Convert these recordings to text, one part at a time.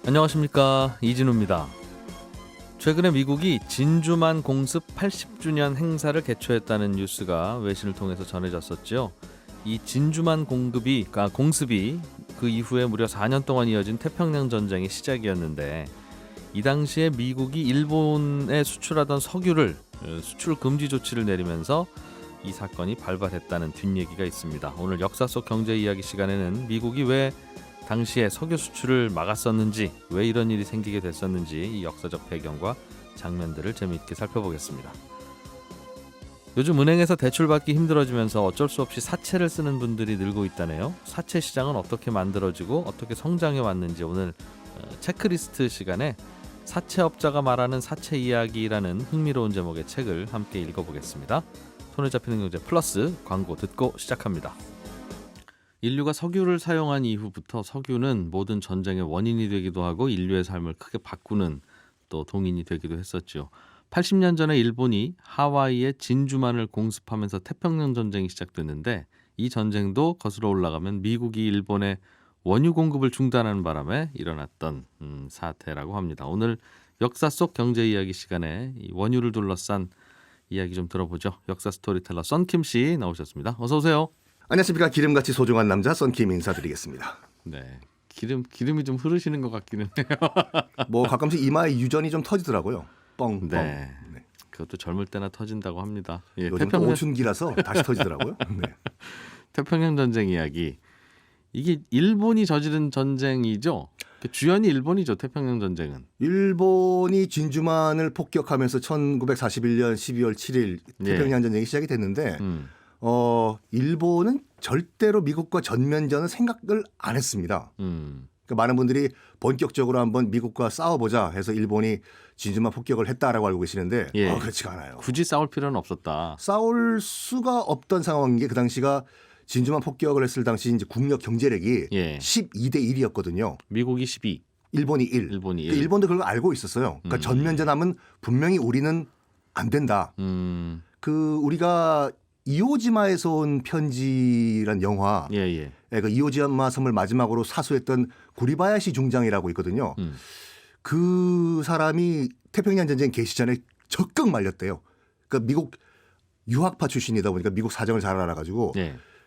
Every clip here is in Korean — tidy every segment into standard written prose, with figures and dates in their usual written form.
안녕하십니까, 이진우입니다. 최근에 미국이 진주만 공습 80주년 행사를 개최했다는 뉴스가 외신을 통해서 전해졌었죠. 이 진주만 공습이 그 이후에 무려 4년 동안 이어진 태평양 전쟁의 시작이었는데, 이 당시에 미국이 일본에 수출하던 석유를 수출 금지 조치를 내리면서 이 사건이 발발했다는 뒷얘기가 있습니다. 오늘 역사 속 경제 이야기 시간에는 미국이 왜 당시에 석유 수출을 막았었는지, 왜 이런 일이 생기게 됐었는지 이 역사적 배경과 장면들을 재미있게 살펴보겠습니다. 요즘 은행에서 대출받기 힘들어지면서 어쩔 수 없이 사채를 쓰는 분들이 늘고 있다네요. 사채 시장은 어떻게 만들어지고 어떻게 성장해 왔는지 오늘 체크리스트 시간에 사채업자가 말하는 사채 이야기라는 흥미로운 제목의 책을 함께 읽어보겠습니다. 손에 잡히는 경제 플러스 광고 듣고 시작합니다. 인류가 석유를 사용한 이후부터 석유는 모든 전쟁의 원인이 되기도 하고 인류의 삶을 크게 바꾸는 또 동인이 되기도 했었죠. 80년 전에 일본이 하와이의 진주만을 공습하면서 태평양 전쟁이 시작됐는데, 이 전쟁도 거슬러 올라가면 미국이 일본의 원유 공급을 중단하는 바람에 일어났던 사태라고 합니다. 오늘 역사 속 경제 이야기 시간에 이 원유를 둘러싼 이야기 좀 들어보죠. 역사 스토리텔러 썬킴 씨 나오셨습니다. 어서 오세요. 안녕하십니까. 기름같이 소중한 남자 썬킴 인사드리겠습니다. 네, 기름이 좀 흐르시는 것 같기는 해요. 뭐 가끔씩 이마에 유전이 좀 터지더라고요. 뻥뻥. 네, 그것도 젊을 때나 터진다고 합니다. 예, 요즘 또 오춘기라서 다시 터지더라고요. 네. 태평양 전쟁 이야기. 이게 일본이 저지른 전쟁이죠. 주연이 일본이죠. 태평양 전쟁은. 일본이 진주만을 폭격하면서 1941년 12월 7일 태평양 전쟁이 시작이 됐는데 일본은 절대로 미국과 전면전은 생각을 안 했습니다. 그러니까 많은 분들이 본격적으로 한번 미국과 싸워보자 해서 일본이 진주만 폭격을 했다라고 알고 계시는데 그렇지가 않아요. 굳이 싸울 필요는 없었다. 싸울 수가 없던 상황인 게, 그 당시가 진주만 폭격을 했을 당시 이제 국력 경제력이 12대 1이었거든요. 미국이 12, 일본이 1. 일본이 1. 그러니까 일본도 그걸 알고 있었어요. 그러니까 전면전하면 분명히 우리는 안 된다. 그 우리가 이오지마에서 온 편지란 영화, 그 이오지마 섬을 마지막으로 사수했던 구리바야시 중장이라고 있거든요. 그 사람이 태평양 전쟁 개시 전에 적극 말렸대요. 그러니까 미국 유학파 출신이다 보니까 미국 사정을 잘 알아가지고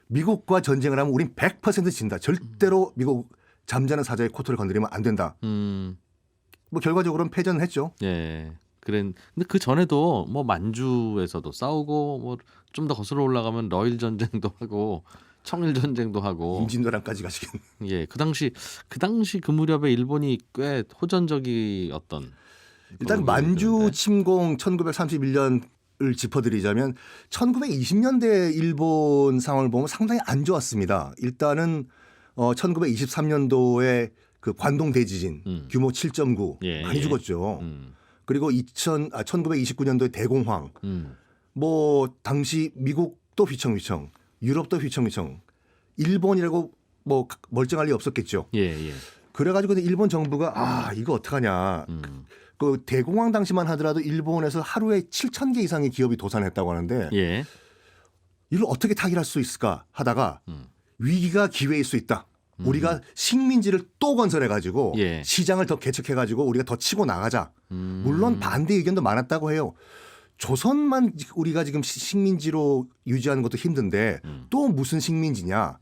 미국과 전쟁을 하면 우린 100% 진다. 절대로 미국 잠자는 사자의 코트를 건드리면 안 된다. 뭐 결과적으로는 패전을 했죠. 근데 그 전에도 뭐 만주에서도 싸우고, 뭐 좀 더 거슬러 올라가면 러일 전쟁도 하고 청일 전쟁도 하고 임진왜란까지 가시겠네. 그 당시 그 무렵에 일본이 꽤 호전적이었던. 일단 만주 침공 1931년을 짚어드리자면 1920년대 일본 상황을 보면 상당히 안 좋았습니다. 일단은 1923년도에 그 관동 대지진 규모 7.9 많이 죽었죠. 그리고 1929년도에 대공황. 뭐 당시 미국도 휘청휘청, 유럽도 휘청휘청, 일본이라고 뭐 멀쩡할 리 없었겠죠. 그래가지고 일본 정부가 이거 어떡하냐. 그 대공황 당시만 하더라도 일본에서 하루에 7,000개 이상의 기업이 도산했다고 하는데 이걸 어떻게 타결할 수 있을까 하다가 위기가 기회일 수 있다. 우리가 식민지를 또 건설해가지고 시장을 더 개척해가지고 우리가 더 치고 나가자. 물론 반대 의견도 많았다고 해요. 조선만 우리가 지금 식민지로 유지하는 것도 힘든데 또 무슨 식민지냐.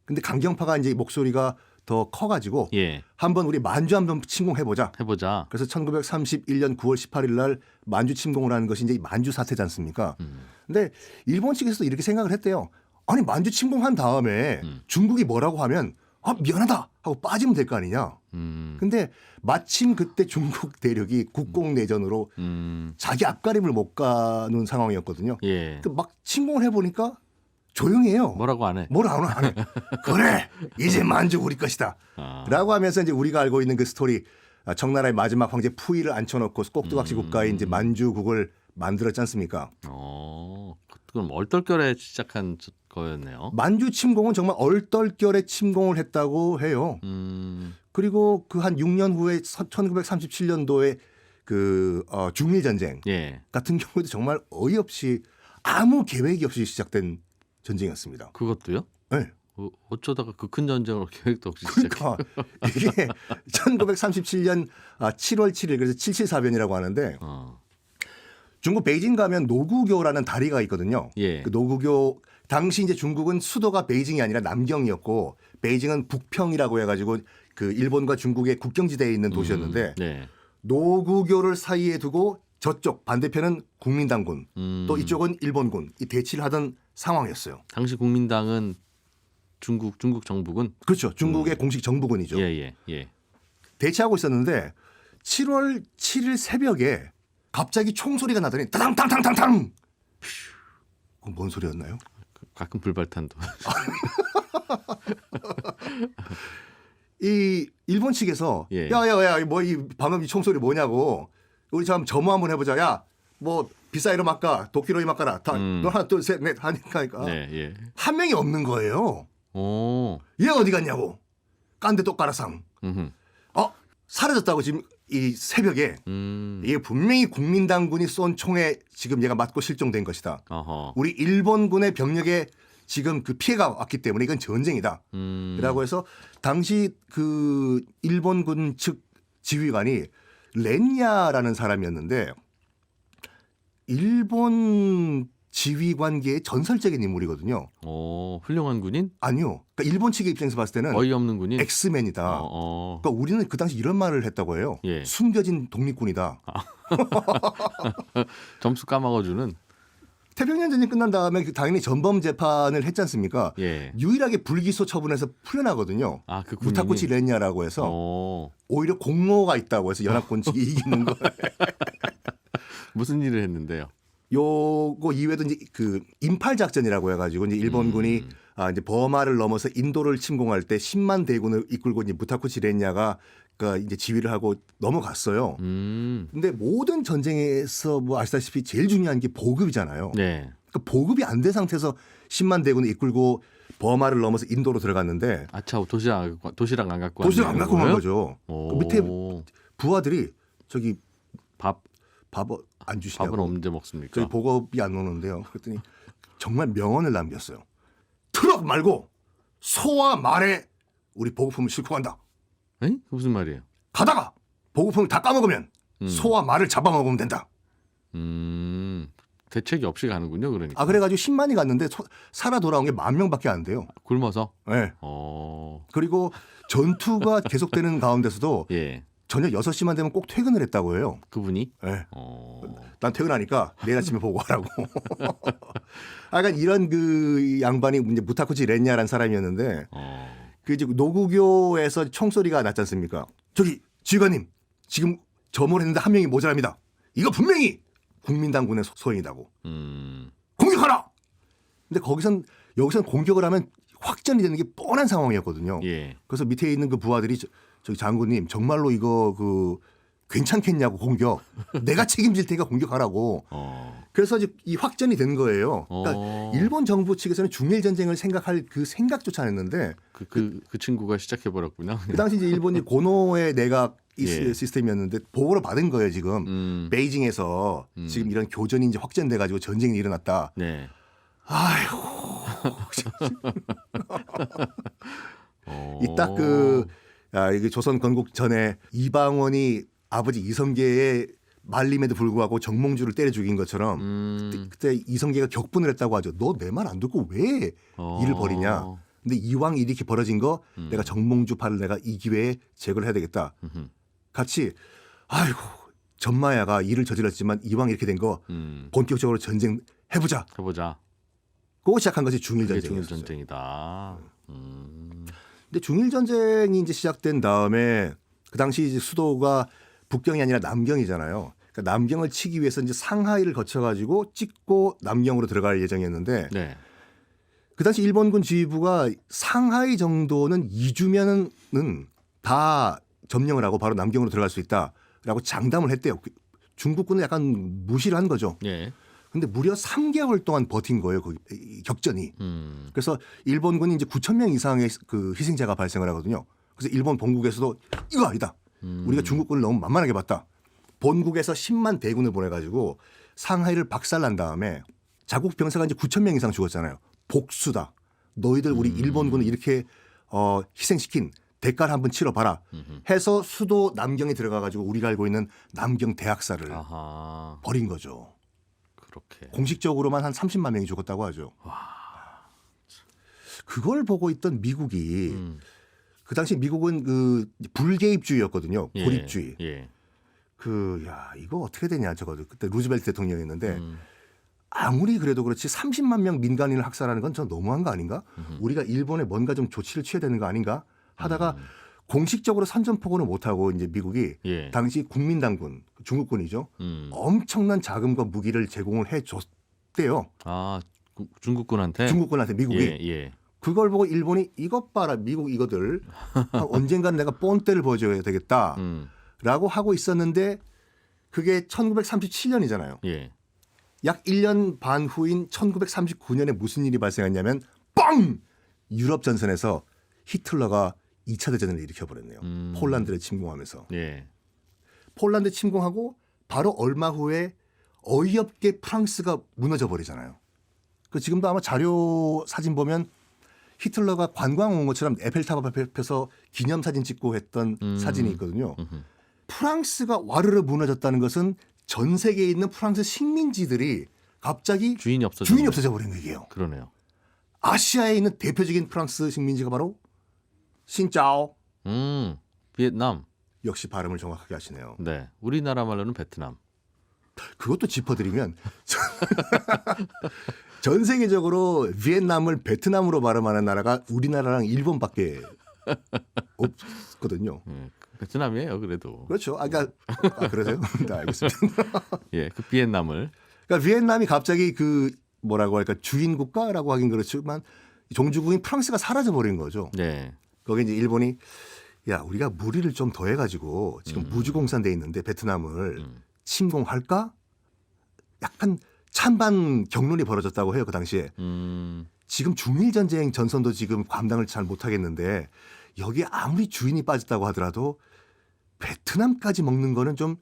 근데 강경파가 이제 목소리가 더 커가지고 한번 우리 만주 한번 침공해보자. 그래서 1931년 9월 18일 날 만주 침공을 하는 것이 이제 만주 사태지 않습니까? 근데 일본 측에서도 이렇게 생각을 했대요. 아니 만주 침공한 다음에 중국이 뭐라고 하면 미안하다 하고 빠지면 될 거 아니냐. 근데 마침 그때 중국 대륙이 국공내전으로 자기 앞가림을 못 가는 상황이었거든요. 막 침공을 해보니까 조용해요. 뭐라고 안 해. 뭐라고 안 해. 그래 이제 만주 우리 것이다. 라고 하면서 이제 우리가 알고 있는 그 스토리, 청나라의 마지막 황제 푸이를 앉혀놓고 꼭두각시 국가에 이제 만주국을 만들었지 않습니까? 그럼 얼떨결에 시작한 거였네요. 만주 침공은 정말 얼떨결에 침공을 했다고 해요. 그리고 그 한 6년 후에 1937년도에 그 중일 전쟁 같은 경우도 정말 어이없이 아무 계획이 없이 시작된 전쟁이었습니다. 그것도요? 네. 어쩌다가 그 큰 전쟁을 계획도 없이 시작해. 그러니까 이게 1937년 7월 7일 그래서 774변이라고 하는데 중국 베이징 가면 노구교라는 다리가 있거든요. 예. 그 노구교 당시 이제 중국은 수도가 베이징이 아니라 남경이었고 베이징은 북평이라고 해가지고 그 일본과 중국의 국경지대에 있는 도시였는데 네. 노구교를 사이에 두고 저쪽 반대편은 국민당군 또 이쪽은 일본군 이 대치를 하던 상황이었어요. 당시 국민당은 중국 정부군. 그렇죠. 중국의 공식 정부군이죠. 예. 대치하고 있었는데 7월 7일 새벽에 갑자기 총소리가 나더니 타당탕탕탕탕. 그건 뭔 소리였나요? 가끔 불발탄도. 이 일본 측에서 예. 야야야 뭐 이 방금 이 총소리 뭐냐고 우리 참 점호 한번 해보자. 야 뭐 비사이로 막가 도끼로 막가라. 다 너 하나 둘 셋 넷 하니까 네, 한 명이 없는 거예요. 오. 얘 어디 갔냐고. 깐데 똑가라상. 사라졌다고 지금 이 새벽에 이게 분명히 국민당군이 쏜 총에 지금 얘가 맞고 실종된 것이다. 어허. 우리 일본군의 병력에 지금 그 피해가 왔기 때문에 이건 전쟁이다. 라고 해서 당시 그 일본군 측 지휘관이 렌야라는 사람이었는데 일본 지휘관계의 전설적인 인물이거든요. 훌륭한 군인? 아니요. 그러니까 일본 측의 입장에서 봤을 때는 어이없는 군인? 엑스맨이다. 그러니까 우리는 그 당시 이런 말을 했다고 해요. 예. 숨겨진 독립군이다. 점수 까먹어주는. 태평양 전쟁 끝난 다음에 당연히 전범 재판을 했지 않습니까? 예. 유일하게 불기소 처분해서 풀려나거든요. 그 군인이? 무타쿠치 렌야라고 해서 오히려 공로가 있다고 해서 연합군 측이 이기는 거예요. 무슨 일을 했는데요? 요거 이외에도 이제 그 인팔 작전이라고 해가지고 이제 일본군이 이제 버마를 넘어서 인도를 침공할 때 10만 대군을 이끌고 이제 무타쿠치 렌야가 그 이제 지휘를 하고 넘어갔어요. 근데 모든 전쟁에서 뭐 아시다시피 제일 중요한 게 보급이잖아요. 네. 그러니까 보급이 안 된 상태에서 10만 대군을 이끌고 버마를 넘어서 인도로 들어갔는데 도시락 안 갖고 도시락 안 갖고 간 거죠. 그 밑에 부하들이 저기 밥 안 주시냐고. 밥은 언제 먹습니까? 저희 보급이 안 오는데요. 그랬더니 정말 명언을 남겼어요. 트럭 말고 소와 말에 우리 보급품을 싣고 간다. 에? 무슨 말이에요? 가다가 보급품을 다 까먹으면 소와 말을 잡아먹으면 된다. 대책이 없이 가는군요. 그러니까. 그래가지고 10만이 갔는데 살아 돌아온 게 10,000명밖에 안 돼요. 굶어서? 네. 그리고 전투가 계속되는 가운데서도 예. 저녁 6시만 되면 꼭 퇴근을 했다고 해요. 그분이? 네. 난 퇴근하니까 내일 아침에 보고하라고. 약간 이런 그 양반이 이제 무타쿠치 렌야라는 사람이었는데 그 이제 노구교에서 총소리가 났지 않습니까? 저기 지휘관님 지금 점호를 했는데 한 명이 모자랍니다. 이거 분명히 국민당군의 소행이다고. 공격하라. 근데 여기선 공격을 하면 확전이 되는 게 뻔한 상황이었거든요. 예. 그래서 밑에 있는 그 부하들이 저기 장군님 정말로 이거 괜찮겠냐고 공격. 내가 책임질 테니까 공격하라고. 그래서 이제 이 확전이 된 거예요. 그러니까 일본 정부 측에서는 중일 전쟁을 생각할 그 생각조차 안 했는데 그 친구가 시작해 버렸군요. 그 당시 이제 일본이 고노의 내각 시스템이었는데 보고를 받은 거예요 지금. 베이징에서 지금 이런 교전이 이제 확전돼 가지고 전쟁이 일어났다. 네. 아이고. 이 딱 이게 조선 건국 전에 이방원이 아버지 이성계의 말림에도 불구하고 정몽주를 때려 죽인 것처럼 그때 이성계가 격분을 했다고 하죠. 너 내 말 안 듣고 왜 일을 벌이냐. 근데 이왕 일이 이렇게 벌어진 거 내가 정몽주파를 내가 이 기회에 제거를 해야 되겠다. 같이 아이고 전마야가 일을 저질렀지만 이왕 이렇게 된 거 본격적으로 전쟁 해보자. 그거 시작한 것이 중일전쟁이었어요. 중일전쟁이다. 근데 중일전쟁이 이제 시작된 다음에 그 당시 이제 수도가 북경이 아니라 남경이잖아요. 그러니까 남경을 치기 위해서 이제 상하이를 거쳐가지고 찍고 남경으로 들어갈 예정이었는데 네. 그 당시 일본군 지휘부가 상하이 정도는 2주면은 다 점령을 하고 바로 남경으로 들어갈 수 있다라고 장담을 했대요. 중국군은 약간 무시를 한 거죠. 예. 근데 무려 3개월 동안 버틴 거예요. 그 격전이. 그래서 일본군이 이제 9,000명 이상의 그 희생자가 발생을 하거든요. 그래서 일본 본국에서도 이거 아니다. 우리가 중국군을 너무 만만하게 봤다. 본국에서 10만 대군을 보내가지고 상하이를 박살난 다음에 자국 병사가 이제 9,000명 이상 죽었잖아요. 복수다. 너희들 우리 일본군을 이렇게 희생시킨 대가를 한번 치러봐라 해서 수도 남경에 들어가가지고 우리가 알고 있는 남경 대학살을 벌인 거죠. 그렇게 공식적으로만 한 30만 명이 죽었다고 하죠. 그걸 보고 있던 미국이 그 당시 미국은 그 불개입주의였거든요. 고립주의. 이거 어떻게 되냐 저거 그때 루즈벨트 대통령이었는데 아무리 그래도 그렇지 30만 명 민간인을 학살하는 건 전 너무한 거 아닌가? 우리가 일본에 뭔가 좀 조치를 취해야 되는 거 아닌가? 하다가 공식적으로 선전포고는 못하고 이제 미국이 당시 국민당군 중국군이죠. 엄청난 자금과 무기를 제공을 해줬대요. 아 중국군한테 미국이. 그걸 보고 일본이 이것 봐라 미국 이거들 언젠간 내가 뻔때를 보여줘야 되겠다라고 하고 있었는데 그게 1937년이잖아요. 약 1년 반 후인 1939년에 무슨 일이 발생했냐면 뻥! 유럽 전선에서 히틀러가 2차 대전을 일으켜버렸네요. 폴란드를 침공하면서. 폴란드 침공하고 바로 얼마 후에 어이없게 프랑스가 무너져 버리잖아요. 그 지금도 아마 자료 사진 보면 히틀러가 관광 온 것처럼 에펠탑 앞에서 기념사진 찍고 했던 사진이 있거든요. 프랑스가 와르르 무너졌다는 것은 전 세계에 있는 프랑스 식민지들이 갑자기 주인이 없어져 버린 얘기예요. 그러네요. 아시아에 있는 대표적인 프랑스 식민지가 바로 신짜오. 비엔남. 역시 발음을 정확하게 하시네요. 네, 우리나라 말로는 베트남. 그것도 짚어드리면 전 세계적으로 비엔남을 베트남으로 발음하는 나라가 우리나라랑 일본밖에 없거든요. 베트남이에요, 그래도. 그렇죠. 그러세요? 네, 알겠습니다. 그 비엔남을. 그러니까 비엔남이 갑자기 그 뭐라고 할까 주인 국가라고 하긴 그렇지만 종주국인 프랑스가 사라져 버린 거죠. 거기 이제 일본이 우리가 무리를 좀 더해가지고 지금 무주공산돼 있는데 베트남을 침공할까? 약간 찬반 격론이 벌어졌다고 해요 그 당시에. 지금 중일 전쟁 전선도 지금 감당을 잘 못하겠는데 여기 아무리 주인이 빠졌다고 하더라도 베트남까지 먹는 거는 좀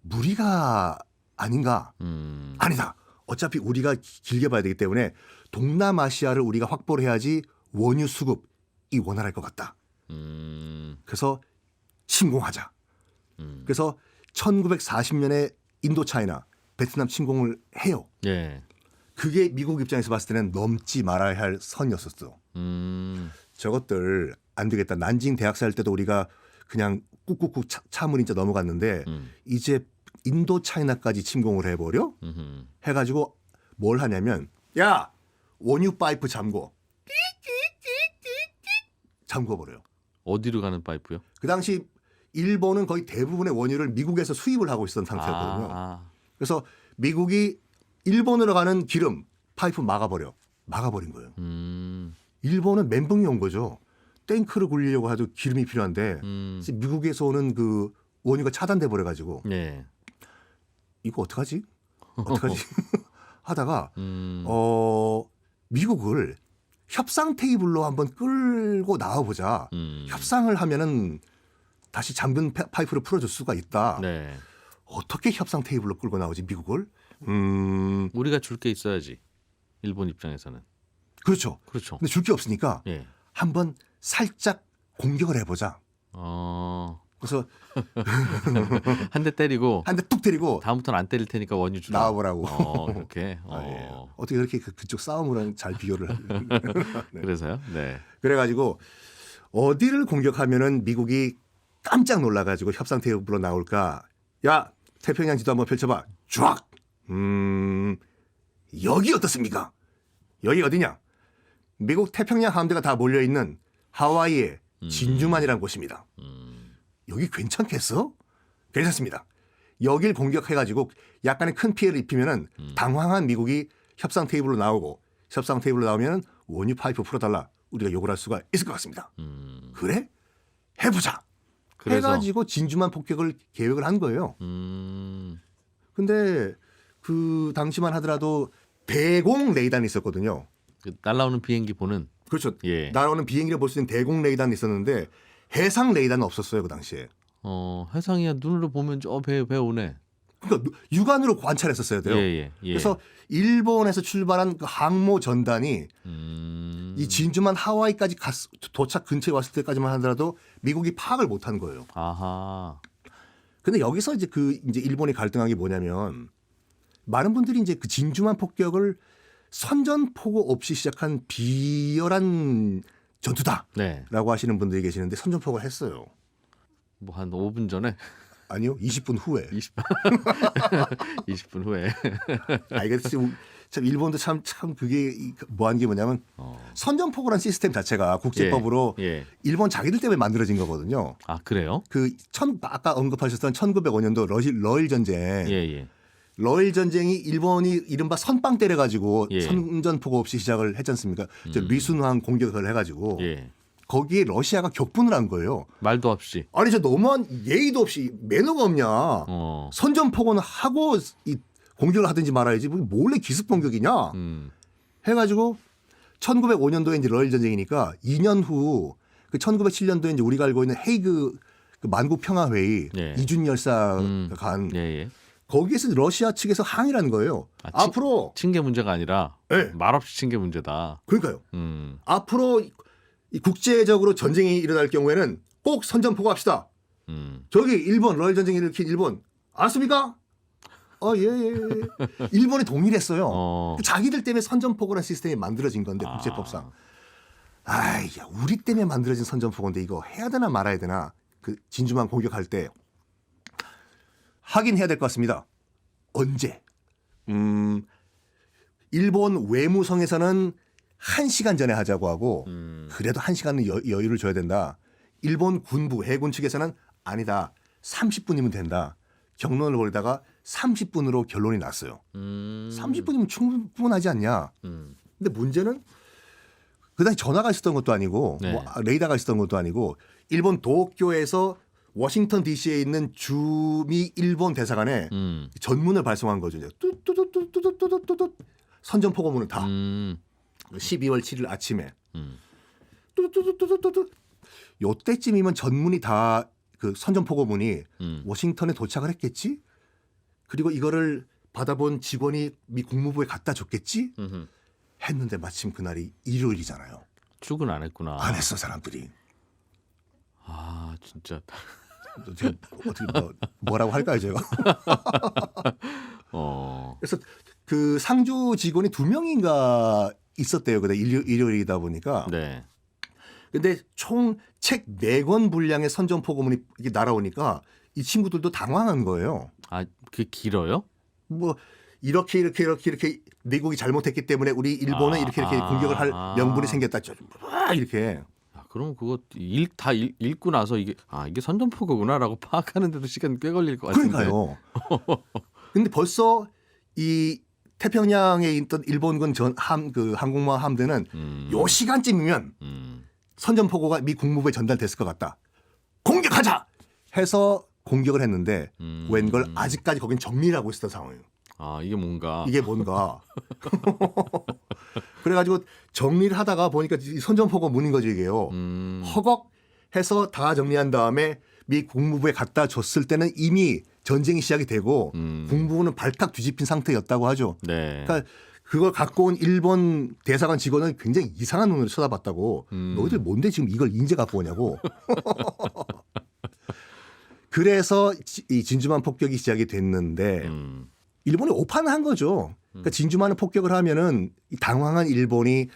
무리가 아닌가? 아니다. 어차피 우리가 길게 봐야 되기 때문에 동남아시아를 우리가 확보를 해야지 원유 수급이 원활할 것 같다. 그래서 침공하자. 그래서 1940년에 인도차이나 베트남 침공을 해요. 그게 미국 입장에서 봤을 때는 넘지 말아야 할 선이었었어. 저것들 안 되겠다. 난징 대학살 때도 우리가 그냥 꾹꾹꾹 차무린자 넘어갔는데 이제 인도차이나까지 침공을 해버려? 해가지고 뭘 하냐면 원유 파이프 잠궈버려요. 어디로 가는 파이프요? 그 당시 일본은 거의 대부분의 원유를 미국에서 수입을 하고 있었던 상태였거든요. 그래서 미국이 일본으로 가는 기름 파이프 막아버린 거예요. 일본은 멘붕이 온 거죠. 탱크를 굴리려고 해도 기름이 필요한데 미국에서 오는 그 원유가 차단돼 버려가지고 이거 어떡하지 하다가 미국을 협상 테이블로 한번 끌고 나와보자. 협상을 하면은 다시 잠근 파이프를 풀어줄 수가 있다. 어떻게 협상 테이블로 끌고 나오지 미국을? 우리가 줄 게 있어야지. 일본 입장에서는. 그렇죠. 근데 줄 게 없으니까 한번 살짝 공격을 해보자. 그래서 한 대 때리고 한 대 뚝 때리고 다음부터는 안 때릴 테니까 원유 주라. 나와보라고. 그렇게. 어떻게 그렇게 그쪽 싸움으로는 잘 비교를 그래서요? 그래가지고 어디를 공격하면은 미국이 깜짝 놀라가지고 협상 테이블로 나올까? 태평양 지도 한번 펼쳐봐. 쫙. 여기 어떻습니까? 여기 어디냐? 미국 태평양 함대가 다 몰려있는 하와이의 진주만이라는 곳입니다. 여기 괜찮겠어? 괜찮습니다. 여길 공격해가지고 약간의 큰 피해를 입히면은 당황한 미국이 협상 테이블로 나오고 협상 테이블로 나오면 원유 파이프 풀어달라. 우리가 요구를 할 수가 있을 것 같습니다. 그래? 해보자. 해가지고 진주만 폭격을 계획을 한 거예요. 근데 그 당시만 하더라도 대공 레이단이 있었거든요. 날아오는 비행기 보는. 그렇죠. 날아오는 비행기를 볼 수 있는 대공 레이단이 있었는데 해상 레이단은 없었어요 그 당시에. 해상이야 눈으로 보면 배 오네. 그러니까 육안으로 관찰했었어야 돼요. 그래서 일본에서 출발한 그 항모 전단이 이 진주만 하와이까지 도착 근처에 왔을 때까지만 하더라도 미국이 파악을 못한 거예요. 아하. 근데 여기서 이제 이제 일본이 갈등한 게 뭐냐면 많은 분들이 이제 그 진주만 폭격을 선전포고 없이 시작한 비열한 전투다라고 네. 하시는 분들이 계시는데 선전포고를 했어요. 뭐 한 5분 전에? 아니요, 20분 후에. 20분 후에. 아, 이게 참 일본도 참 그게 뭐한 게 뭐냐면 선전포고란 시스템 자체가 국제법으로 일본 자기들 때문에 만들어진 거거든요. 아, 그래요? 아까 언급하셨던 1905년도 러일 전쟁. 러일 전쟁이 일본이 이른바 선빵 때려가지고 선전포고 없이 시작을 했지 않습니까? 리순왕 공격을 해가지고 거기에 러시아가 격분을 한 거예요. 말도 없이. 아니 저 너무한 예의도 없이 매너가 없냐. 선전포고는 하고 공격을 하든지 말아야지 몰래 기습 공격이냐. 해가지고 1905년도에 이제 러일 전쟁이니까 2년 후 그 1907년도에 이제 우리가 알고 있는 헤이그 그 만국 평화회의 이준 열사가 간 거기에서 러시아 측에서 항의를 한 거예요. 앞으로 칭계 문제가 아니라 말없이 칭계 문제다. 그러니까요. 앞으로 이 국제적으로 전쟁이 일어날 경우에는 꼭 선전포고 합시다. 저기 일본 러일 전쟁 일으킨 일본 알았습니까? 예. 일본이 동의를 했어요. 자기들 때문에 선전포고라는 시스템이 만들어진 건데 국제법상. 아이야 우리 때문에 만들어진 선전포고인데 이거 해야 되나 말아야 되나. 그 진주만 공격할 때 하긴 해야 될 것 같습니다. 언제? 일본 외무성에서는 1시간 전에 하자고 하고 그래도 1시간은 여유를 줘야 된다. 일본 군부 해군 측에서는 아니다. 30분이면 된다. 경론을 벌이다가 30분으로 결론이 났어요. 30분이면 충분하지 않냐. 근데 문제는 그다음에 전화가 있었던 것도 아니고 뭐 레이더가 있었던 것도 아니고 일본 도쿄에서 워싱턴 DC에 있는 주미 일본 대사관에 전문을 발송한 거죠. 뚜뚜뚜뚜뚜뚜뚜뚜 선전포고문을 다. 12월 7일 아침에 뚜뚜뚜뚜뚜뚜 요때쯤이면 전문이 다 그 선전포고문이 워싱턴에 도착을 했겠지. 그리고 이거를 받아본 직원이 미 국무부에 갖다 줬겠지. 했는데 마침 그날이 일요일이잖아요. 출근 안 했구나. 안 했어 사람들이. 아 진짜. 어떻게 뭐라고 할까요 제가? 그래서 그 상주 직원이 2명인가 있었대요. 근데 일요일이다 보니까. 네. 근데 총 책 4권 분량의 선전포고문이 이게 날아오니까 이 친구들도 당황한 거예요. 아, 그게 길어요? 뭐 이렇게 미국이 잘못했기 때문에 우리 일본은 이렇게 공격을 할 명분이 생겼다. 이렇게. 그럼 그거 다 읽고 나서 이게 선전포고구나라고 파악하는데도 시간 꽤 걸릴 것 같은데. 그러니까요. 근데 벌써 이 태평양에 있던 일본군 항공모함 함대는 요 시간쯤이면 선전포고가 미 국무부에 전달됐을 것 같다. 공격하자 해서 공격을 했는데 웬걸 아직까지 거긴 정리를 하고 있었던 상황이에요. 아 이게 뭔가. 그래가지고 정리를 하다가 보니까 선전포고 문인 거죠 이게요. 허걱 해서 다 정리한 다음에 미 국무부에 갖다 줬을 때는 이미 전쟁이 시작이 되고 국무부는 발칵 뒤집힌 상태였다고 하죠. 네. 그러니까 그걸 갖고 온 일본 대사관 직원은 굉장히 이상한 눈으로 쳐다봤다고. 너희들 뭔데 지금 이걸 인제 갖고 오냐고. 그래서 이 진주만 폭격이 시작이 됐는데 일본이 오판을 한 거죠. 그러니까 진주만을 폭격을 하면은 당황한 일본이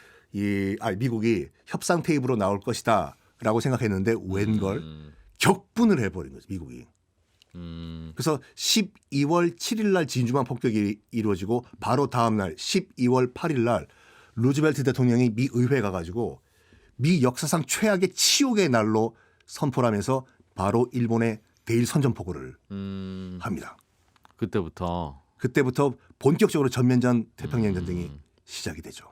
미국이 협상 테이블로 나올 것이다라고 생각했는데 웬걸 격분을 해버린 거죠 미국이. 그래서 12월 7일 날 진주만 폭격이 이루어지고 바로 다음 날 12월 8일 날 루즈벨트 대통령이 미 의회에 가가지고 미 역사상 최악의 치욕의 날로 선포를 하면서 바로 일본의 대일 선전포고를 합니다. 그때부터 본격적으로 전면전 태평양 전쟁이 시작이 되죠.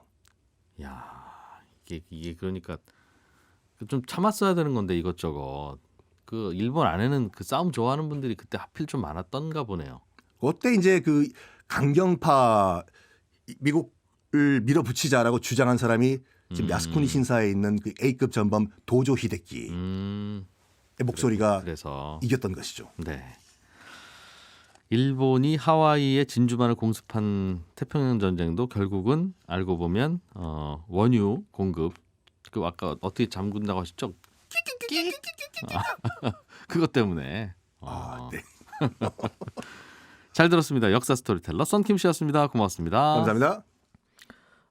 야 이게 그러니까 좀 참았어야 되는 건데 이것저것. 그 일본 안에는 그 싸움 좋아하는 분들이 그때 하필 좀 많았던가 보네요. 그때 이제 그 강경파 미국을 밀어붙이자라고 주장한 사람이 지금 야스쿠니 신사에 있는 그 A급 전범 도조 히데키의 목소리가 그래서 이겼던 것이죠. 네. 일본이 하와이에 진주만을 공습한 태평양 전쟁도 결국은 알고 보면 원유 공급 그 아까 어떻게 잠근다고 하셨죠? 그것 때문에. 네. 잘 들었습니다. 역사 스토리텔러 썬킴 씨였습니다. 고맙습니다. 감사합니다.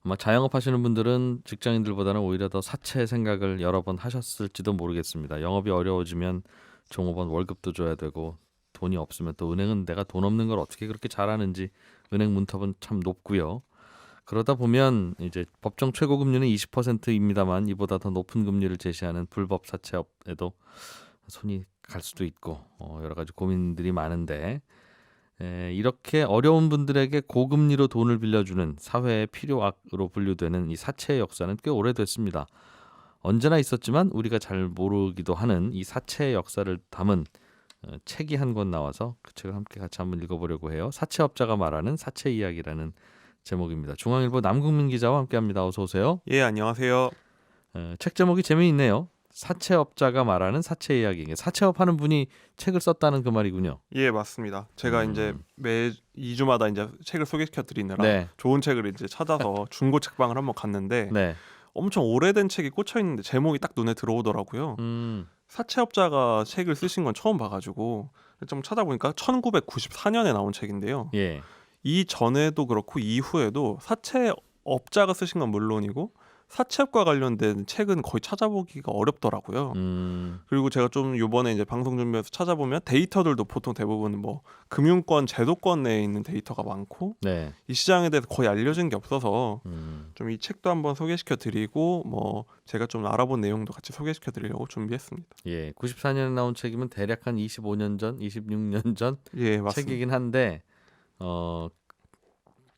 아마 자영업 하시는 분들은 직장인들보다는 오히려 더 사채 생각을 여러 번 하셨을지도 모르겠습니다. 영업이 어려워지면 종업원 월급도 줘야 되고 돈이 없으면 또 은행은 내가 돈 없는 걸 어떻게 그렇게 잘하는지 은행 문턱은 참 높고요. 그러다 보면 이제 법정 최고 금리는 20%입니다만 이보다 더 높은 금리를 제시하는 불법 사채업에도 손이 갈 수도 있고 여러 가지 고민들이 많은데 이렇게 어려운 분들에게 고금리로 돈을 빌려주는 사회의 필요악으로 분류되는 이 사채의 역사는 꽤 오래됐습니다. 언제나 있었지만 우리가 잘 모르기도 하는 이 사채의 역사를 담은 책이 한 권 나와서 그 책을 함께 같이 한번 읽어보려고 해요. 사채업자가 말하는 사채 이야기라는 제목입니다. 중앙일보 남국민 기자와 함께합니다. 어서 오세요. 예, 안녕하세요. 책 제목이 재미있네요. 사채업자가 말하는 사채 이야기. 사채업하는 분이 책을 썼다는 그 말이군요. 예, 맞습니다. 제가 이제 매 2주마다 이제 책을 소개시켜 드리느라 네. 좋은 책을 이제 찾아서 중고 책방을 한번 갔는데 네. 엄청 오래된 책이 꽂혀 있는데 제목이 딱 눈에 들어오더라고요. 사채업자가 책을 쓰신 건 처음 봐가지고 좀 찾아보니까 1994년에 나온 책인데요. 예. 이 전에도 그렇고 이후에도 사채업자가 쓰신 건 물론이고 사채업과 관련된 책은 거의 찾아보기가 어렵더라고요. 그리고 제가 좀 이번에 이제 방송 준비해서 찾아보면 데이터들도 보통 대부분 뭐 금융권, 제도권 내에 있는 데이터가 많고 네. 이 시장에 대해서 거의 알려진 게 없어서 좀 이 책도 한번 소개시켜 드리고 뭐 제가 좀 알아본 내용도 같이 소개시켜 드리려고 준비했습니다. 예. 94년에 나온 책이면 대략 한 25년 전, 26년 전 예, 맞습니다. 책이긴 한데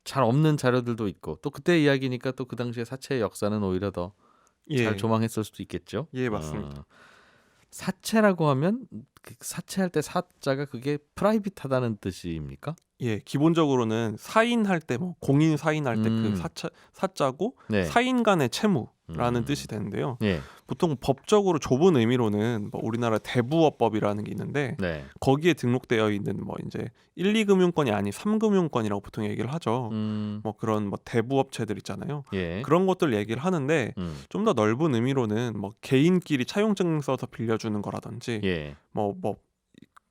잘 없는 자료들도 있고 또 그때 이야기니까 또 그 당시에 사채의 역사는 오히려 더 잘 예. 조망했을 수도 있겠죠. 예, 맞습니다. 사채라고 하면 그 사채할 때 사자가 그게 프라이빗하다는 뜻입니까? 예, 기본적으로는 사인할 때 뭐 공인 사인할 때 그 사자고 네. 사인 간의 채무라는 뜻이 되는데요. 예. 보통 법적으로 좁은 의미로는 뭐 우리나라 대부업법이라는 게 있는데 네. 거기에 등록되어 있는 뭐 이제 1, 2금융권이 아닌 3금융권이라고 보통 얘기를 하죠. 뭐 그런 뭐 대부업체들 있잖아요. 예. 그런 것들 얘기를 하는데 좀 더 넓은 의미로는 뭐 개인끼리 차용증 써서 빌려주는 거라든지 예. 뭐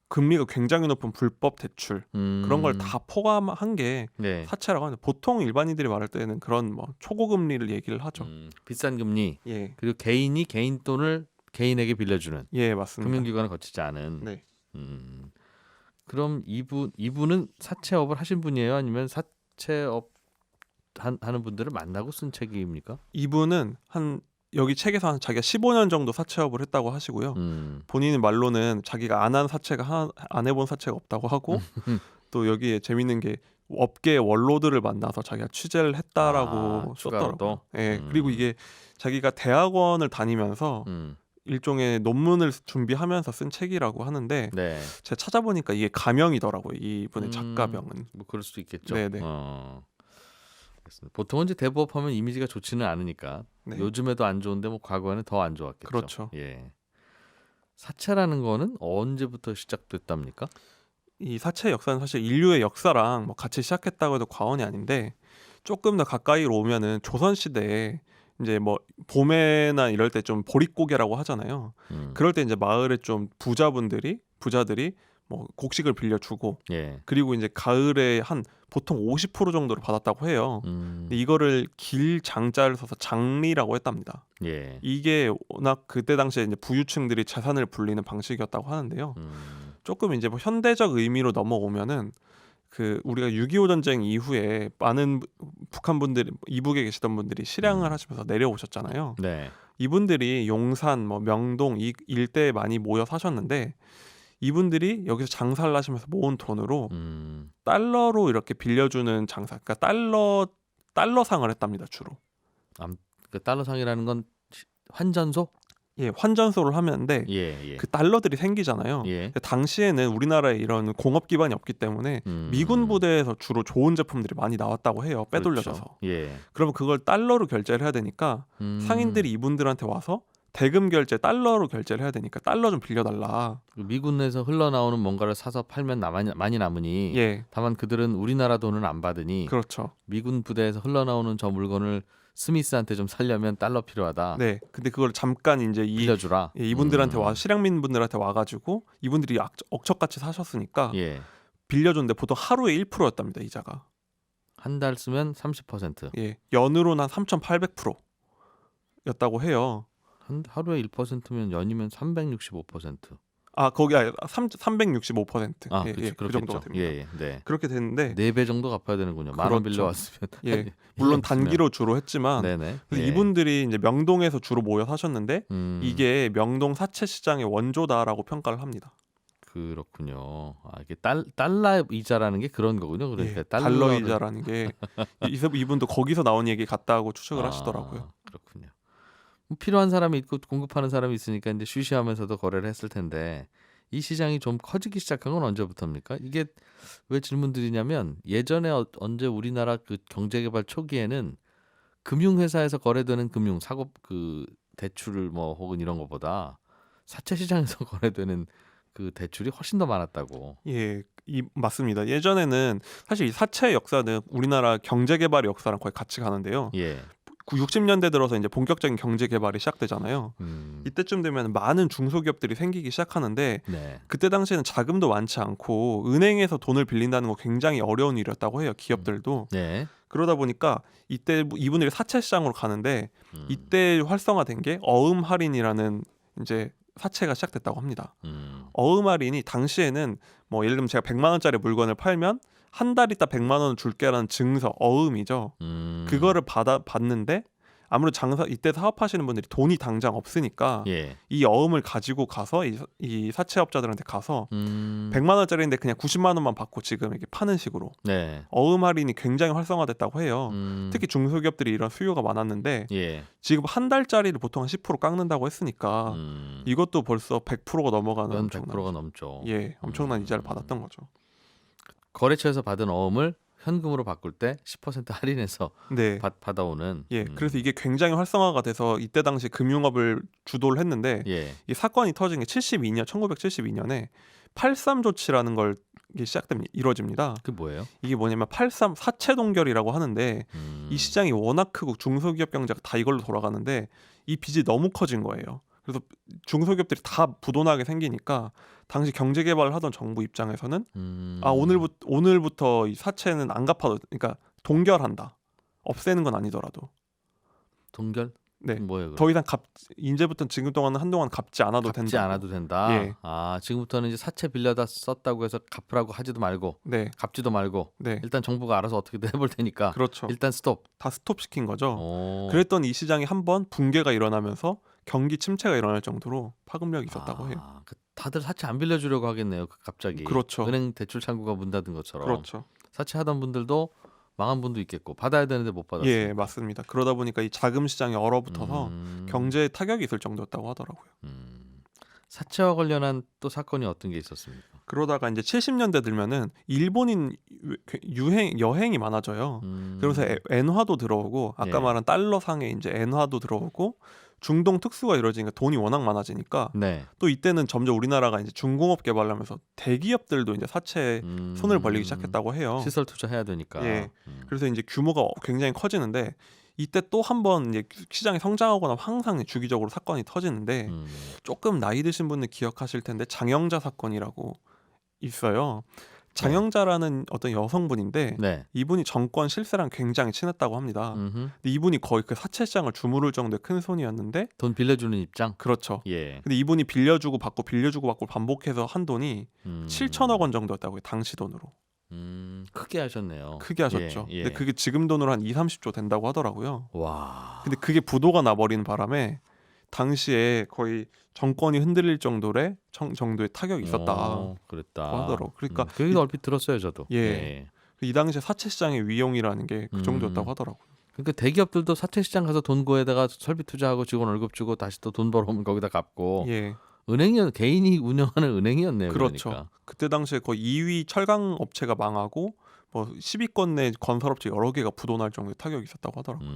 금리가 굉장히 높은 불법 대출 그런 걸 다 포함한 게 네. 사채라고 하는데 보통 일반인들이 말할 때는 그런 뭐 초고금리를 얘기를 하죠. 비싼 금리 예, 그리고 개인이 개인 돈을 개인에게 빌려주는 예, 맞습니다. 금융기관을 거치지 않은. 네. 그럼 이분은 사채업을 하신 분이에요? 아니면 사채업 하는 분들을 만나고 쓴 책입니까? 이분은 여기 책에서 자기가 15년 정도 사채업을 했다고 하시고요. 본인 말로는 자기가 안 해본 사채가 없다고 하고 또 여기에 재밌는 게 업계 원로들을 만나서 자기가 취재를 했다라고 썼더라고요. 예, 그리고 이게 자기가 대학원을 다니면서 일종의 논문을 준비하면서 쓴 책이라고 하는데 네. 제가 찾아보니까 이게 가명이더라고요. 이분의 작가명은. 뭐 그럴 수도 있겠죠. 네네. 보통은 이제 대부업하면 이미지가 좋지는 않으니까 네. 요즘에도 안 좋은데 뭐 과거에는 더 안 좋았겠죠. 그렇죠. 예. 사채라는 거는 언제부터 시작됐답니까? 이 사채 역사는 사실 인류의 역사랑 뭐 같이 시작했다고 해도 과언이 아닌데 조금 더 가까이로 오면은 조선 시대에 이제 뭐 봄에나 이럴 때 좀 보릿고개라고 하잖아요. 그럴 때 이제 마을에 좀 부자들이 뭐 곡식을 빌려주고 예. 그리고 이제 가을에 한 보통 50% 정도를 받았다고 해요. 근데 이거를 길장자를 써서 장리라고 했답니다. 예. 이게 워낙 그때 당시에 이제 부유층들이 재산을 불리는 방식이었다고 하는데요. 조금 이제 뭐 현대적 의미로 넘어오면은 그 우리가 6.25 전쟁 이후에 많은 북한 분들이 이북에 계시던 분들이 실향을 하시면서 내려오셨잖아요. 네. 이분들이 용산, 뭐 명동 이 일대에 많이 모여 사셨는데 이분들이 여기서 장사를 하시면서 모은 돈으로 달러로 이렇게 빌려주는 장사, 그러니까 달러상을 했답니다 주로. 그 달러상이라는 건 환전소? 예, 환전소를 하는데 예. 그 달러들이 생기잖아요. 예. 당시에는 우리나라에 이런 공업 기반이 없기 때문에 미군 부대에서 주로 좋은 제품들이 많이 나왔다고 해요. 빼돌려져서. 그렇죠. 예. 그러면 그걸 달러로 결제를 해야 되니까 상인들이 이분들한테 와서 대금 결제 달러로 결제를 해야 되니까 달러 좀 빌려달라. 미군 내에서 흘러나오는 뭔가를 사서 팔면 많이 남으니 예, 다만 그들은 우리나라 돈은 안 받으니 그렇죠. 미군 부대에서 흘러나오는 저 물건을 스미스한테 좀 살려면 달러 필요하다. 네, 근데 그걸 잠깐 이제 빌려주라. 이분들한테 실향민 분들한테 와가지고 이분들이 억척같이 사셨으니까 예. 빌려줬는데 보통 하루에 1%였답니다 이자가. 한 달 쓰면 30%. 예, 연으로는 한 3,800%였다고 해요. 하루에 1%면 연이면 365%. 아 거기 365%. 아, 예, 그렇죠. 예, 그 그렇겠죠. 정도가 됩니다. 예, 네. 그렇게 됐는데 4배 정도 갚아야 되는군요. 만 원 그렇죠. 빌려왔으면. 예, 물론 단기로 주로 했지만 네네. 그래서 예. 이분들이 이제 명동에서 주로 모여 사셨는데 이게 명동 사채 시장의 원조다라고 평가를 합니다. 그렇군요. 아, 이게 달러 이자라는 게 그런 거군요. 그러니까 예, 달러 이자라는 게 이분도 거기서 나온 얘기 같다고 추측을 하시더라고요. 그렇군요. 뭐 필요한 사람이 있고 공급하는 사람이 있으니까 이제 쉬쉬하면서도 거래를 했을 텐데 이 시장이 좀 커지기 시작한 건 언제부터입니까? 이게 왜 질문드리냐면 예전에 언제 우리나라 그 경제개발 초기에는 금융회사에서 거래되는 사고 그 대출을 뭐 혹은 이런 것보다 사채 시장에서 거래되는 그 대출이 훨씬 더 많았다고. 예, 맞습니다. 예전에는 사실 이 사채 역사는 우리나라 경제 개발의 역사랑 거의 같이 가는데요. 예. 60년대 들어서 이제 본격적인 경제 개발이 시작되잖아요. 이때쯤 되면 많은 중소기업들이 생기기 시작하는데 네. 그때 당시에는 자금도 많지 않고 은행에서 돈을 빌린다는 거 굉장히 어려운 일이었다고 해요. 기업들도. 네. 그러다 보니까 이때 이분들이 사채 시장으로 가는데 이때 활성화된 게 어음 할인이라는 이제 사채가 시작됐다고 합니다. 어음 할인이 당시에는 뭐 예를 들면 제가 100만 원짜리 물건을 팔면 한 달 있다 100만 원을 줄게라는 증서, 어음이죠. 그거를 받는데 아무래도 이때 사업하시는 분들이 돈이 당장 없으니까 예. 이 어음을 가지고 가서 이 사채업자들한테 가서 100만 원짜리인데 그냥 90만 원만 받고 지금 이렇게 파는 식으로 네. 어음 할인이 굉장히 활성화됐다고 해요. 특히 중소기업들이 이런 수요가 많았는데 예. 지금 한 달짜리를 보통 한 10% 깎는다고 했으니까 이것도 벌써 100%가 넘어가는 연 100%가 넘죠. 예, 엄청난 이자를 받았던 거죠. 거래처에서 받은 어음을 현금으로 바꿀 때 10% 할인해서 네. 받아오는. 예, 그래서 이게 굉장히 활성화가 돼서 이때 당시 금융업을 주도를 했는데 예. 이 사건이 터진 게 1972년에 83 조치라는 걸 이게 이루어집니다. 그게 뭐예요? 이게 뭐냐면 83 사채 동결이라고 하는데 이 시장이 워낙 크고 중소기업 경제가 다 이걸로 돌아가는데 이 빚이 너무 커진 거예요. 그래서 중소기업들이 다 부도나게 생기니까 당시 경제 개발을 하던 정부 입장에서는 오늘부터 이 사채는 안 갚아도, 그러니까 동결한다. 없애는 건 아니더라도. 동결? 네. 뭐예요? 더 이상 이제부터 지금 동안은 한동안 갚지 않아도 된다. 갚지 않아도 된다. 예. 아, 지금부터는 이제 사채 빌려다 썼다고 해서 갚으라고 하지도 말고, 네. 갚지도 말고, 네. 일단 정부가 알아서 어떻게든 해볼 테니까. 그렇죠. 일단 스톱. 다 스톱시킨 거죠. 오. 그랬더니 이 시장이 한번 붕괴가 일어나면서 경기 침체가 일어날 정도로 파급력이 있었다고 해요. 다들 사채 안 빌려주려고 하겠네요. 갑자기. 그렇죠. 은행 대출 창구가 문 닫은 것처럼. 그렇죠. 사채하던 분들도 망한 분도 있겠고 받아야 되는데 못 받았어요. 예, 맞습니다. 그러다 보니까 이 자금 시장이 얼어붙어서 경제에 타격이 있을 정도였다고 하더라고요. 사채와 관련한 또 사건이 어떤 게 있었습니까? 그러다가 이제 70년대 들면은 일본인 여행이 많아져요. 그러면서 엔화도 들어오고 아까 예. 말한 달러상에 이제 엔화도 들어오고 중동 특수가 이루어지니까 돈이 워낙 많아지니까 네. 또 이때는 점점 우리나라가 이제 중공업 개발하면서 대기업들도 이제 사채에 손을 벌리기 시작했다고 해요. 시설 투자해야 되니까. 예. 그래서 이제 규모가 굉장히 커지는데 이때 또 한 번 이제 시장이 성장하거나 항상 주기적으로 사건이 터지는데 조금 나이 드신 분들 기억하실 텐데 장영자 사건이라고 있어요. 장영자라는 어떤 여성분인데 네. 이분이 정권 실세랑 굉장히 친했다고 합니다. 근데 이분이 거의 그 사채 시장을 주무를 정도의 큰 손이었는데 돈 빌려주는 입장. 그렇죠. 예. 근데 이분이 빌려주고 받고 반복해서 한 돈이 7천억 원 정도였다고요. 당시 돈으로. 크게 하셨네요. 크게 하셨죠. 예. 근데 그게 지금 돈으로 한 2-30조 된다고 하더라고요. 와. 근데 그게 부도가 나버리는 바람에 당시에 거의 정권이 흔들릴 정도의 타격이 있었다. 그랬다. 하더라고. 그러니까 그 얘기도 얼핏 들었어요, 저도. 예. 이 당시에 사채 시장의 위용이라는 게 그 정도였다고 하더라고요. 그러니까 대기업들도 사채 시장 가서 돈 구해다가 설비 투자하고 직원 월급 주고 다시 또 돈 벌어오면 거기다 갚고. 예. 개인이 운영하는 은행이었네요. 그렇죠. 그러니까. 그때 당시에 거의 2위 철강 업체가 망하고 뭐 10위권 내 건설업체 여러 개가 부도날 정도의 타격이 있었다고 하더라고요.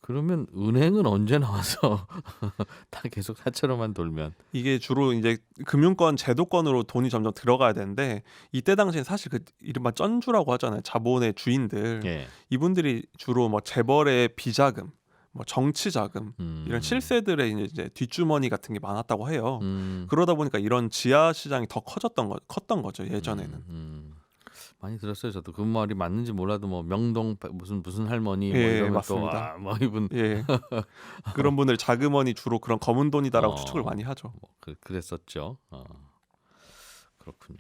그러면 은행은 언제 나와서 다 계속 사채로만 돌면 이게 주로 이제 금융권 제도권으로 돈이 점점 들어가야 되는데 이때 당시엔 사실 그 이른바 쩐주라고 하잖아요. 자본의 주인들. 예. 이분들이 주로 뭐 재벌의 비자금, 뭐 정치 자금 이런 실세들의 이제 뒷주머니 같은 게 많았다고 해요. 그러다 보니까 이런 지하 시장이 더 컸던 거죠 예전에는. 많이 들었어요. 저도 그 말이 맞는지 몰라도 뭐 명동 무슨 할머니 뭐 예, 이러면 맞습니다. 또 뭐 이분 예. 그런 분들 자금원이 주로 그런 검은 돈이다라고 추측을 많이 하죠. 뭐 그랬었죠. 그렇군요.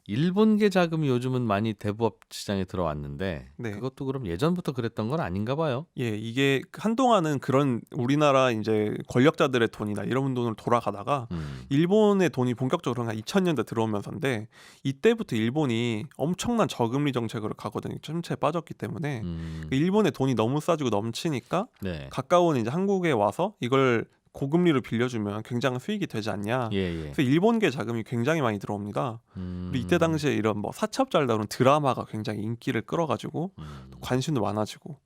일본계 자금이 요즘은 많이 대부업 시장에 들어왔는데 네. 그것도 그럼 예전부터 그랬던 건 아닌가 봐요. 예, 이게 한동안은 그런 우리나라 이제 권력자들의 돈이나 이런 돈으로 돌아가다가 일본의 돈이 본격적으로 한 2000년대 들어오면서인데 이때부터 일본이 엄청난 저금리 정책으로 가거든요. 침체에 빠졌기 때문에 그 일본의 돈이 너무 싸지고 넘치니까 네. 가까운 이제 한국에 와서 이걸 고금리로 빌려주면 굉장한 수익이 되지 않냐. 예. 그래서 일본계 자금이 굉장히 많이 들어옵니다. 그리고 이때 당시에 이런 뭐 사채업자를 다룬 드라마가 굉장히 인기를 끌어가지고 관심도 많아지고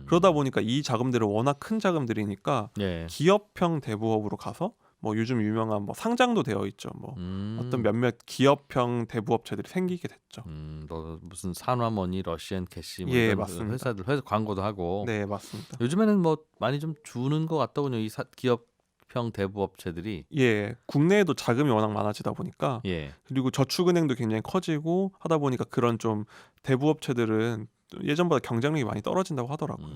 그러다 보니까 이 자금들은 워낙 큰 자금들이니까 예. 기업형 대부업으로 가서 뭐 요즘 유명한 뭐 상장도 되어 있죠. 뭐 어떤 몇몇 기업형 대부업체들이 생기게 됐죠. 뭐 무슨 산화머니, 러시안 캐시 뭐 예, 이런 맞습니다. 회사 광고도 하고. 네, 맞습니다. 요즘에는 뭐 많이 좀 주는 것 같더군요. 이 기업형 대부업체들이. 예, 국내에도 자금이 워낙 많아지다 보니까 예. 그리고 저축은행도 굉장히 커지고 하다 보니까 그런 좀 대부업체들은 예전보다 경쟁력이 많이 떨어진다고 하더라고요.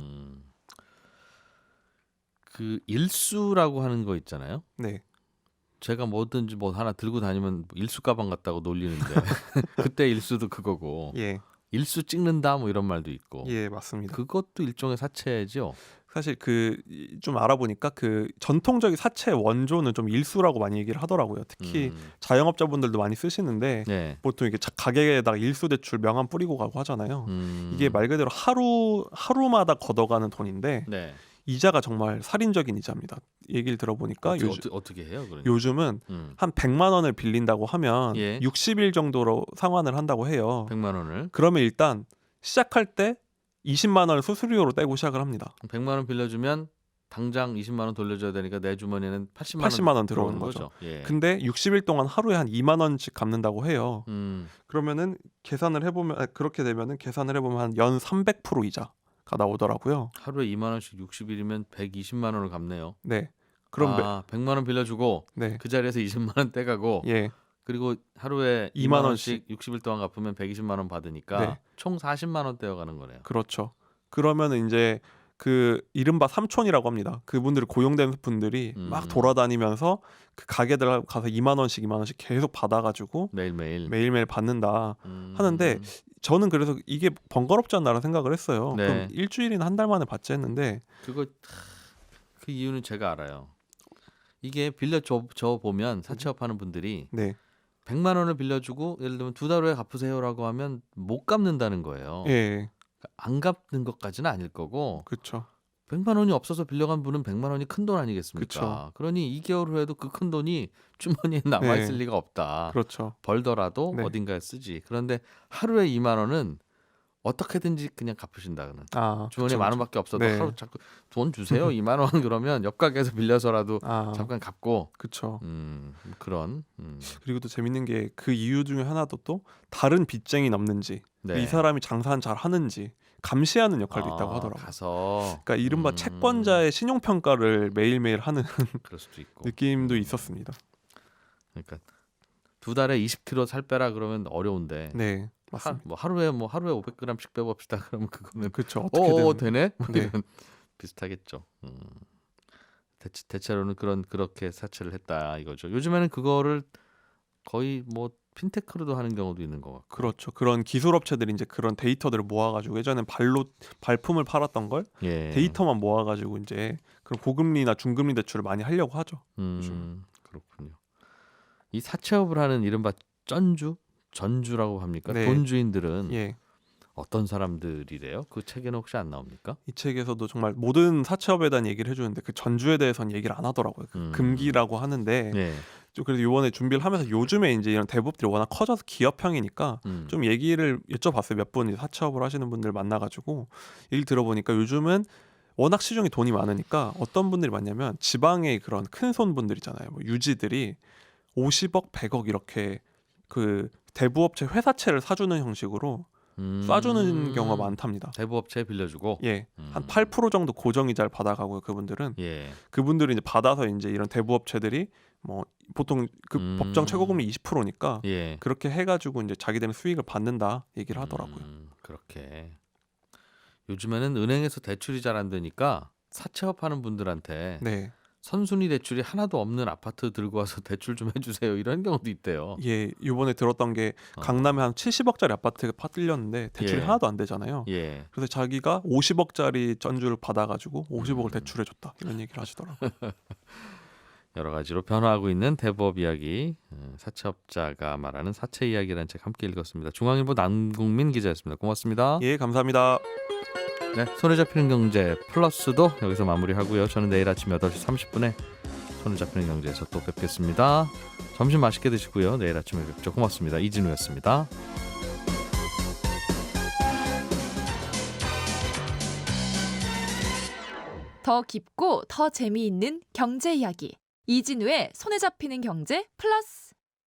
그 일수라고 하는 거 있잖아요. 네. 제가 뭐든지 뭐 하나 들고 다니면 일수 가방 같다고 놀리는데 그때 일수도 그거고 예. 일수 찍는다 뭐 이런 말도 있고. 예, 맞습니다. 그것도 일종의 사채죠. 사실 그 좀 알아보니까 그 전통적인 사채 원조는 좀 일수라고 많이 얘기를 하더라고요. 특히 자영업자분들도 많이 쓰시는데 네. 보통 이게 가게에다가 일수 대출 명함 뿌리고 가고 하잖아요. 이게 말 그대로 하루마다 걷어가는 돈인데 네. 이자가 정말 살인적인 이자입니다. 얘기를 들어보니까 어떻게 해요? 그러니까? 요즘은 한 100만 원을 빌린다고 하면 예. 60일 정도로 상환을 한다고 해요. 100만 원을. 그러면 일단 시작할 때 20만 원을 수수료로 떼고 시작을 합니다. 100만 원 빌려주면 당장 20만 원 돌려줘야 되니까 내 주머니에는 80만 원 들어오는 거죠. 예. 근데 60일 동안 하루에 한 2만 원씩 갚는다고 해요. 그러면은 그렇게 되면은 계산을 해보면 한 연 300% 이자가 나오더라고요. 하루에 2만 원씩 60일이면 120만 원을 갚네요. 네. 그럼 100만 원 빌려주고 네. 그 자리에서 20만 원 떼가고 예. 그리고 하루에 2만 원씩 60일 동안 갚으면 120만 원 받으니까 네. 총 40만 원 떼어가는 거네요. 그렇죠. 그러면은 이제 그 이른바 삼촌이라고 합니다. 그분들이 고용된 분들이 막 돌아다니면서 그 가게들 가서 2만 원씩 계속 받아가지고 매일매일 받는다 하는데 저는 그래서 이게 번거롭지 않나라는 생각을 했어요. 네. 그럼 일주일이나 한 달 만에 받지 했는데 그 이유는 제가 알아요. 이게 빌려줘 보면 사채업하는 분들이 네. 100만 원을 빌려주고 예를 들면 2달 후에 갚으세요라고 하면 못 갚는다는 거예요. 예. 안 갚는 것까지는 아닐 거고 그렇죠. 100만 원이 없어서 빌려간 분은 100만 원이 큰 돈 아니겠습니까? 그쵸. 그러니 2개월 후에도 그 큰 돈이 주머니에 남아있을 리가 없다. 그렇죠. 벌더라도 네. 어딘가에 쓰지. 그런데 하루에 2만 원은 어떻게든지 그냥 갚으신다는. 주머니에 만 원밖에 없어도 네. 하루 자꾸 돈 주세요 2만 원 그러면 옆 가게에서 빌려서라도 잠깐 갚고. 그렇죠. 그런. 그리고 또 재밌는 게 그 이유 중에 하나도 또 다른 빚쟁이 없는지 네. 이 사람이 장사는 잘 하는지 감시하는 역할도 있다고 하더라고요. 가서. 그러니까 이른바 채권자의 신용 평가를 매일매일 하는 그럴 수도 있고. 느낌도 있었습니다. 그러니까 2달에 20kg 살 빼라 그러면 어려운데. 네, 맞습니다. 하루에 500g씩 빼봅시다. 그러면 그거는 그렇죠. 어떻게든 되네. 네. 비슷하겠죠. 대체로는 그렇게 사채를 했다 이거죠. 요즘에는 그거를 거의 뭐 핀테크로도 하는 경우도 있는 것 같고. 그렇죠. 그런 기술 업체들이 이제 그런 데이터들을 모아가지고 예전엔 발품을 팔았던 걸 예. 데이터만 모아가지고 이제 그런 고금리나 중금리 대출을 많이 하려고 하죠. 그렇군요. 이 사채업을 하는 이른바 전주라고 합니까? 네. 돈주인들은 예. 어떤 사람들이래요? 그 책에는 혹시 안 나옵니까? 이 책에서도 정말 모든 사채업에 대한 얘기를 해주는데 그 전주에 대해서는 얘기를 안 하더라고요. 금기라고 하는데 네. 좀 그래도 이번에 준비를 하면서 요즘에 이제 이런 대부업들이 워낙 커져서 기업형이니까 좀 얘기를 여쭤봤어요. 몇 분 사채업을 하시는 분들 만나가지고 얘기를 들어보니까 요즘은 워낙 시중에 돈이 많으니까 어떤 분들이 많냐면 지방의 그런 큰 손분들 있잖아요. 뭐 유지들이 50억, 100억 이렇게 그 대부업체 회사채를 사주는 형식으로 쏴주는 경우가 많답니다. 대부업체 빌려주고. 예, 한 8% 정도 고정이자를 받아가고요. 그분들은. 그분들이 이제 받아서 이제 이런 대부업체들이 뭐 보통 그 법정 최고금리 20%니까 그렇게 해가지고 이제 자기들은 수익을 받는다 얘기를 하더라고요. 그렇게. 요즘에는 은행에서 대출이 잘 안 되니까 사채업하는 분들한테 네. 선순위 대출이 하나도 없는 아파트 들고 와서 대출 좀 해주세요 이런 경우도 있대요. 예, 이번에 들었던 게 강남에 한 70억짜리 아파트가 파들렸는데 대출이 하나도 안 되잖아요. 그래서 자기가 50억짜리 전주를 받아가지고 50억을 대출해줬다 이런 얘기를 하시더라고요. 여러 가지로 변화하고 있는 대부업 이야기, 사채업자가 말하는 사채 이야기라는 책 함께 읽었습니다. 중앙일보 남국민 기자였습니다. 고맙습니다. 예, 감사합니다. 네, 손에 잡히는 경제 플러스도 여기서 마무리하고요. 저는 내일 아침 8시 30분에 손에 잡히는 경제에서 또 뵙겠습니다. 점심 맛있게 드시고요. 내일 아침에 뵙죠. 고맙습니다. 이진우였습니다. 더 깊고 더 재미있는 경제 이야기 이진우의 손에 잡히는 경제 플러스.